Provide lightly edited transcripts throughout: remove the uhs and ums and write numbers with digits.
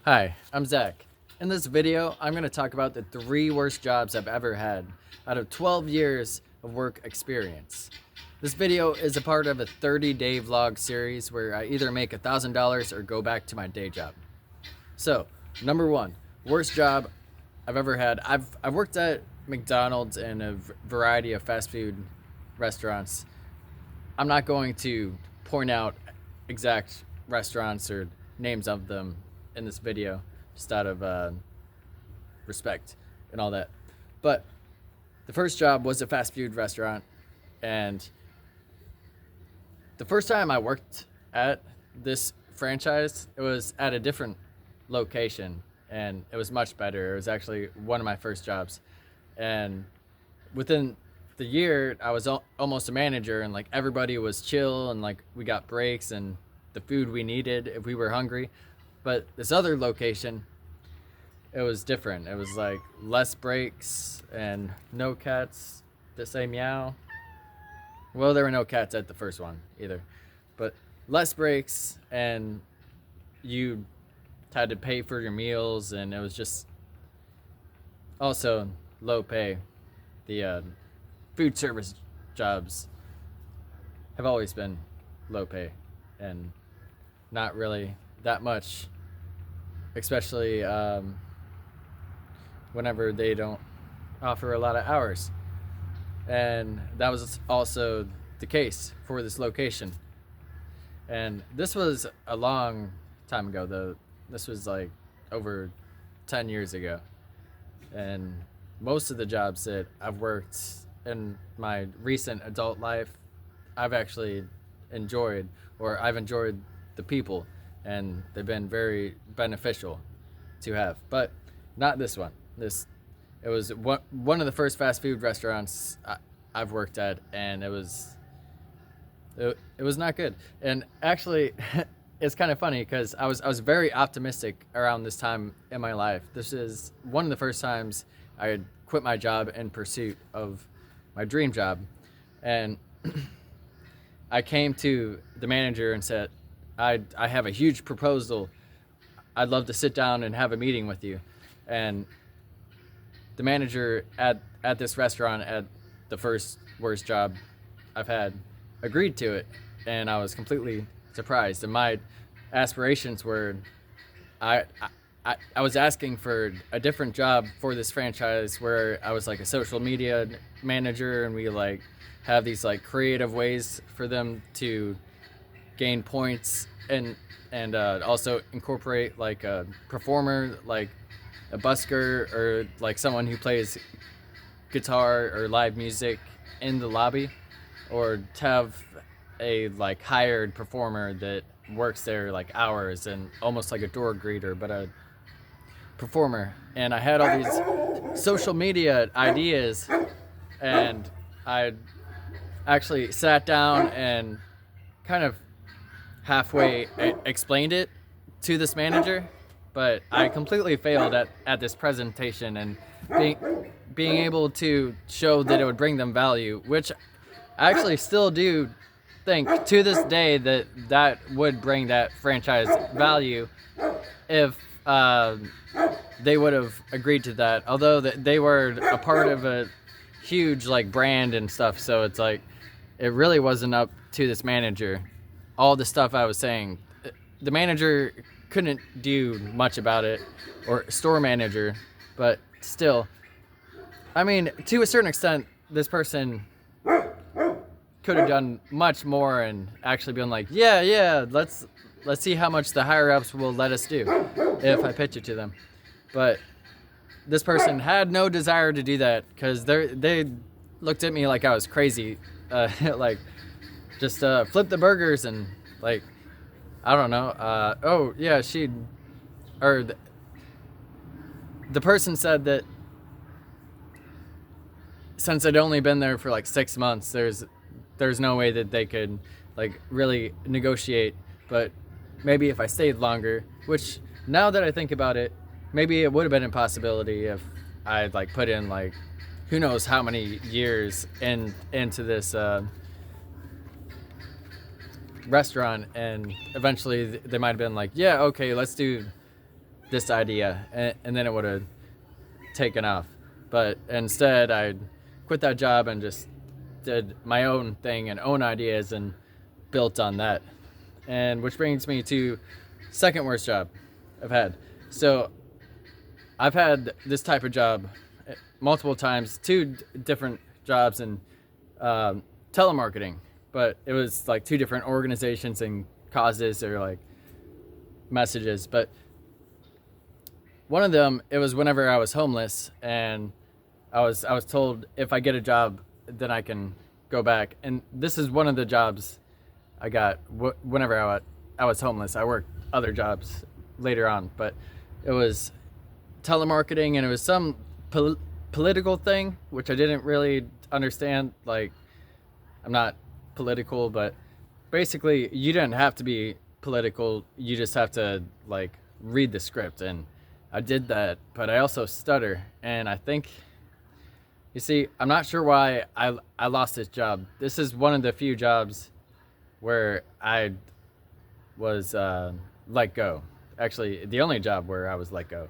Hi, I'm Zach. In this video, I'm going to talk about the 3 worst jobs I've ever had out of 12 years of work experience. This video is a part of a 30-day vlog series where I either make $1,000 or go back to my day job. So, number 1, worst job I've ever had. I've worked at McDonald's and a variety of fast food restaurants. I'm not going to point out exact restaurants or names of them in this video, just out of respect and all that. But the first job was a fast food restaurant, and the first time I worked at this franchise, it was at a different location, and it was much better. It was actually one of my first jobs, and within the year, I was almost a manager, and like everybody was chill, and like we got breaks and the food we needed if we were hungry. But this other location, it was different. It was like less breaks and no cats that say meow. Well, there were no cats at the first one either, but less breaks, and you had to pay for your meals, and it was just also low pay. The food service jobs have always been low pay and not really that much, especially whenever they don't offer a lot of hours. And that was also the case for this location. And this was a long time ago, though. This was like over 10 years ago. And most of the jobs that I've worked in my recent adult life, I've actually enjoyed, or I've enjoyed the people, and they've been very beneficial to have. But not this one. It was one of the first fast food restaurants I've worked at, and it was not good. And actually, it's kind of funny because I was very optimistic around this time in my life. This is one of the first times I had quit my job in pursuit of my dream job, and I came to the manager and said, I have a huge proposal. I'd love to sit down and have a meeting with you. And the manager at this restaurant, at the first worst job I've had, agreed to it, and I was completely surprised. And my aspirations were, I was asking for a different job for this franchise where I was like a social media manager, and we like have these like creative ways for them to gain points, and also incorporate like a performer, like a busker, or like someone who plays guitar or live music in the lobby, or to have a like hired performer that works there like hours, and almost like a door greeter, but a performer. And I had all these social media ideas, and I actually sat down and kind of halfway explained it to this manager, but I completely failed at this presentation, and being able to show that it would bring them value, which I actually still do think to this day that would bring that franchise value if they would have agreed to that. Although they were a part of a huge like brand and stuff, so it's like it really wasn't up to this manager. All the stuff I was saying, the manager couldn't do much about it, or store manager, but still, I mean, to a certain extent, this person could have done much more and actually been like, yeah, let's see how much the higher ups will let us do if I pitch it to them. But this person had no desire to do that, because they looked at me like I was crazy, like just flip the burgers, and like I don't know. Oh yeah, the person said that since I'd only been there for like 6 months, there's no way that they could like really negotiate. But maybe if I stayed longer, which now that I think about it, maybe it would have been a possibility if I'd like put in like who knows how many years into this restaurant, and eventually they might have been like, yeah, okay, let's do this idea, and then it would have taken off. But instead, I quit that job and just did my own thing and own ideas and built on that. And which brings me to second worst job I've had. So I've had this type of job multiple times, two different jobs in telemarketing, but it was like two different organizations and causes or like messages. But one of them, it was whenever I was homeless, and I was told if I get a job, then I can go back. And this is one of the jobs I got whenever I was homeless. I worked other jobs later on, but it was telemarketing, and it was some political thing, which I didn't really understand. Like, I'm not political, but basically you didn't have to be political. You just have to like read the script, and I did that, but I also stutter. And I think, you see, I'm not sure why I lost this job. This is one of the few jobs where I was let go. Actually, the only job where I was let go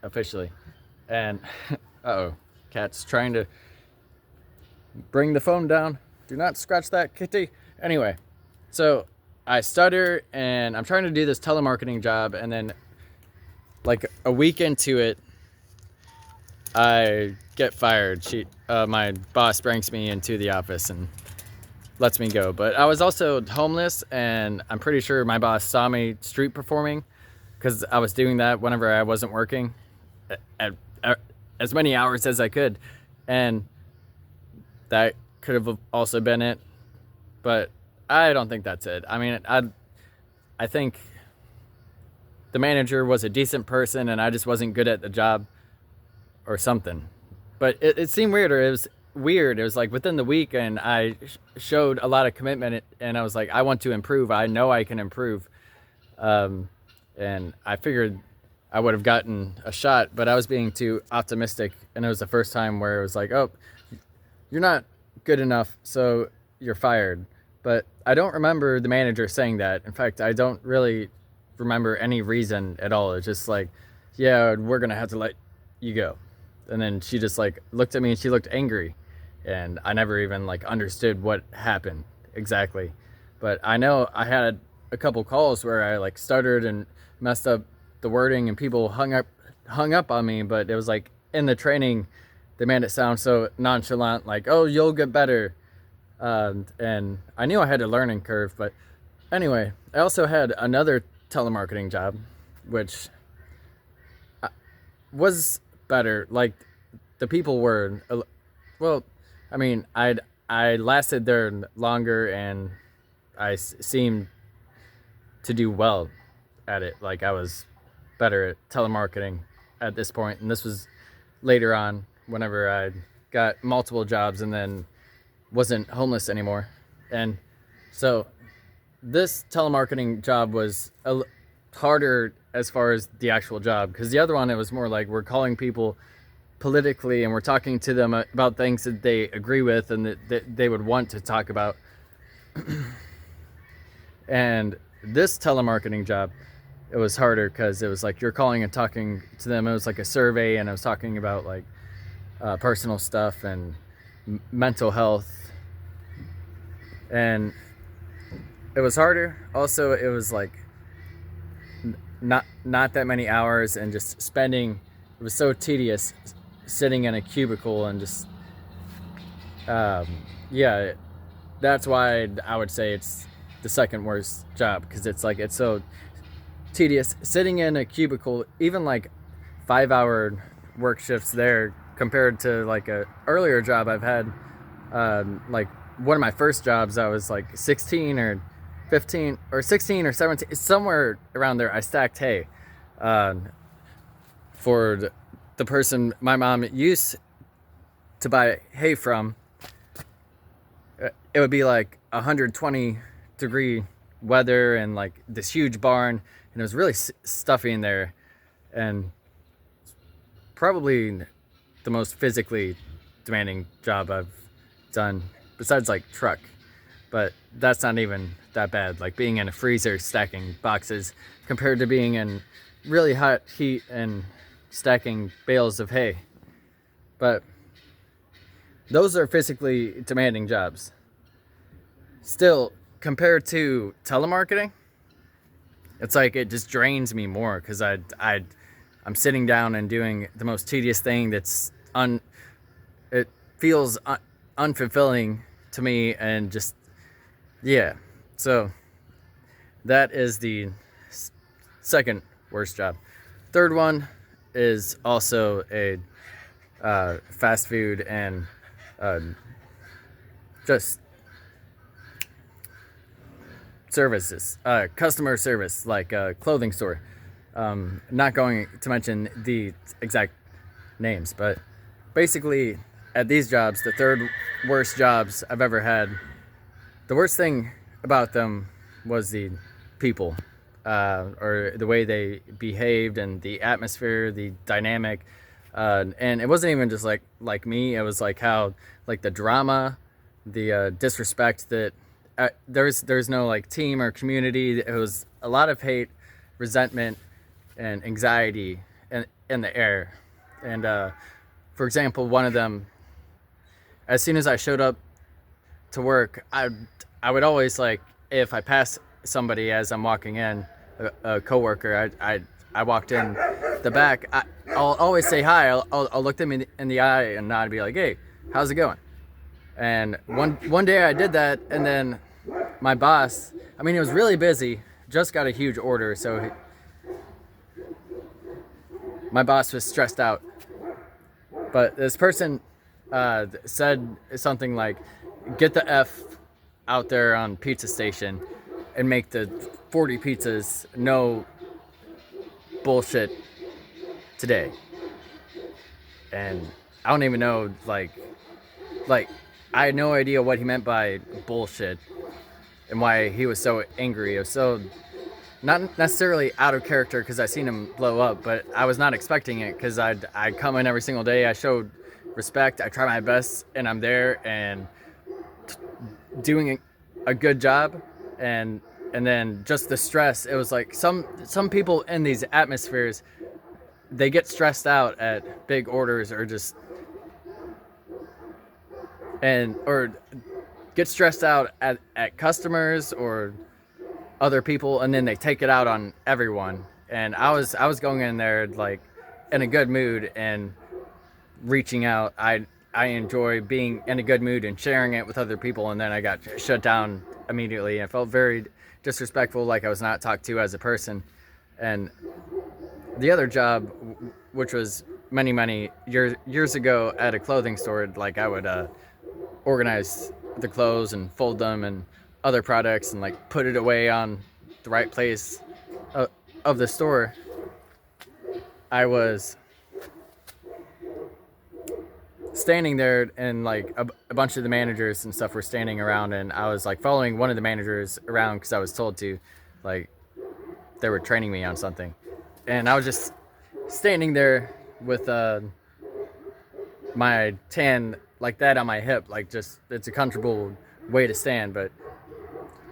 officially. And uh-oh, cat's trying to bring the phone down. Do not scratch that, kitty. Anyway, so I stutter, and I'm trying to do this telemarketing job, and then like a week into it, I get fired. My boss brings me into the office and lets me go. But I was also homeless, and I'm pretty sure my boss saw me street performing because I was doing that whenever I wasn't working at as many hours as I could. And that could have also been it. But I don't think that's it. I mean, I think the manager was a decent person, and I just wasn't good at the job or something. But it seemed weird, or it was weird. It was like within the week, and I showed a lot of commitment, and I was like, I want to improve. I know I can improve. And I figured I would have gotten a shot, but I was being too optimistic. And it was the first time where it was like, oh, you're not good enough, so you're fired. But I don't remember the manager saying that. In fact, I don't really remember any reason at all. It's just like, yeah, we're gonna have to let you go. And then she just like looked at me, and she looked angry, and I never even like understood what happened exactly. But I know I had a couple calls where I like stuttered and messed up the wording, and people hung up on me. But it was like in the training, they made it sound so nonchalant, like, oh, you'll get better. And I knew I had a learning curve. But anyway, I also had another telemarketing job, which was better. Like, the people were, well, I mean, I lasted there longer, and I seemed to do well at it. Like, I was better at telemarketing at this point, and this was later on whenever I got multiple jobs and then wasn't homeless anymore. And so this telemarketing job was harder as far as the actual job, because the other one, it was more like we're calling people politically, and we're talking to them about things that they agree with and that they would want to talk about. And this telemarketing job, it was harder because it was like you're calling and talking to them. It was like a survey, and I was talking about like personal stuff and mental health, and it was harder. Also, it was like not that many hours, and just spending, it was so tedious sitting in a cubicle and just yeah, that's why I would say it's the second worst job, because it's like it's so tedious sitting in a cubicle. Even like 5-hour work shifts there compared to like a earlier job I've had, like one of my first jobs, I was like 16 or 15 or 16 or 17, somewhere around there. I stacked hay for the person my mom used to buy hay from. It would be like 120 degree weather and like this huge barn, and it was really stuffy in there, and probably the most physically demanding job I've done besides like truck. But that's not even that bad. Like being in a freezer stacking boxes compared to being in really hot heat and stacking bales of hay. But those are physically demanding jobs. Still, compared to telemarketing, it's like it just drains me more because I'm sitting down and doing the most tedious thing it feels unfulfilling to me, and just, yeah. So that is the second worst job. Third one is also a fast food and just services, customer service, like a clothing store. Not going to mention the exact names, but basically at these jobs, the third worst jobs I've ever had, the worst thing about them was the people, or the way they behaved and the atmosphere, the dynamic. And it wasn't even just like me, it was like how, like, the drama, the disrespect that there's no like team or community. It was a lot of hate, resentment, and anxiety in the air. And for example, one of them, as soon as I showed up to work, I would always, like, if I pass somebody as I'm walking in, a coworker, I walked in the back, I'll always say hi. I'll look them in the eye and nod and be like, hey, how's it going? And one day I did that, and then my boss, I mean, he was really busy, just got a huge order, so my boss was stressed out. But this person said something like, get the F out there on pizza station and make the 40 pizzas, no bullshit today. And I don't even know, like I had no idea what he meant by bullshit and why he was so angry. It was so not necessarily out of character because I seen him blow up, but I was not expecting it because I come in every single day. I showed respect. I try my best, and I'm there and doing a good job. And then just the stress. It was like some people in these atmospheres, they get stressed out at big orders, or just or get stressed out at customers or other people, and then they take it out on everyone. And I was going in there like in a good mood and reaching out. I enjoy being in a good mood and sharing it with other people, and then I got shut down immediately. I felt very disrespectful, like I was not talked to as a person. And the other job, which was many years ago at a clothing store, like I would organize the clothes and fold them and other products and like put it away on the right place of the store. I was standing there, and like a bunch of the managers and stuff were standing around, and I was like following one of the managers around because I was told to, like, they were training me on something. And I was just standing there with my tan like that on my hip, like, just, it's a comfortable way to stand. But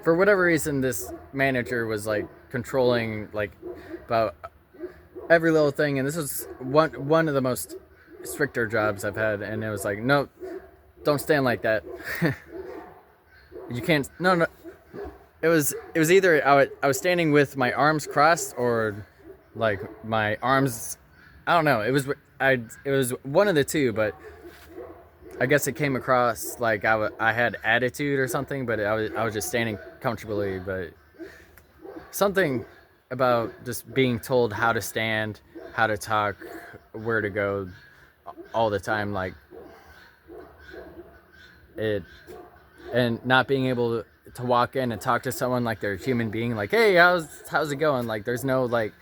for whatever reason, this manager was like controlling, like, about every little thing. And this was one of the most stricter jobs I've had, and it was like, no, don't stand like that. You can't. No. It was either I was standing with my arms crossed, or like my arms, I don't know. It was one of the two, but I guess it came across like I had attitude or something, but I was just standing comfortably. But something about just being told how to stand, how to talk, where to go all the time, like it, and not being able to walk in and talk to someone like they're a human being, like, hey, how's it going? Like, there's no like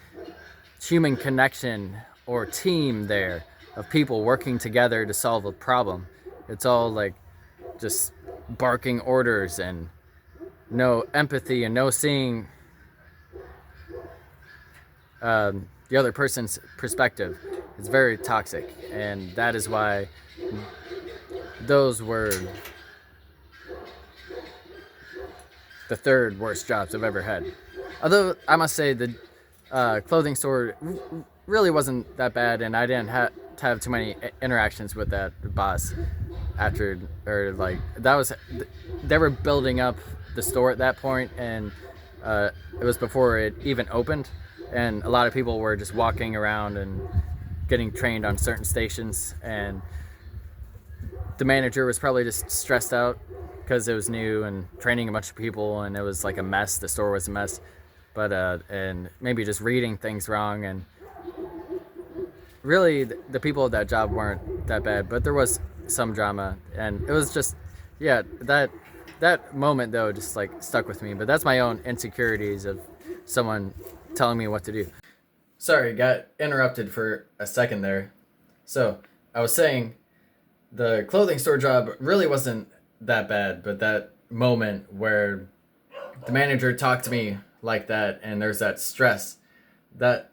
human connection or team there of people working together to solve a problem. It's all like just barking orders and no empathy and no seeing the other person's perspective. It's very toxic, and that is why those were the third worst jobs I've ever had. Although I must say the clothing store really wasn't that bad, and I didn't have too many interactions with that boss after, or like that was, they were building up the store at that point, and it was before it even opened, and a lot of people were just walking around and getting trained on certain stations, and the manager was probably just stressed out because it was new and training a bunch of people, and it was like a mess. The store was a mess, but and maybe just reading things wrong, and really the people at that job weren't that bad, but there was some drama, and it was just, yeah, that moment though just like stuck with me. But that's my own insecurities of someone telling me what to do. Sorry, got interrupted for a second there. So I was saying the clothing store job really wasn't that bad, but that moment where the manager talked to me like that and there's that stress, that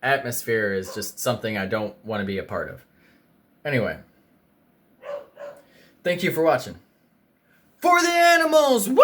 atmosphere is just something I don't want to be a part of. Anyway, thank you for watching. For the animals, woo!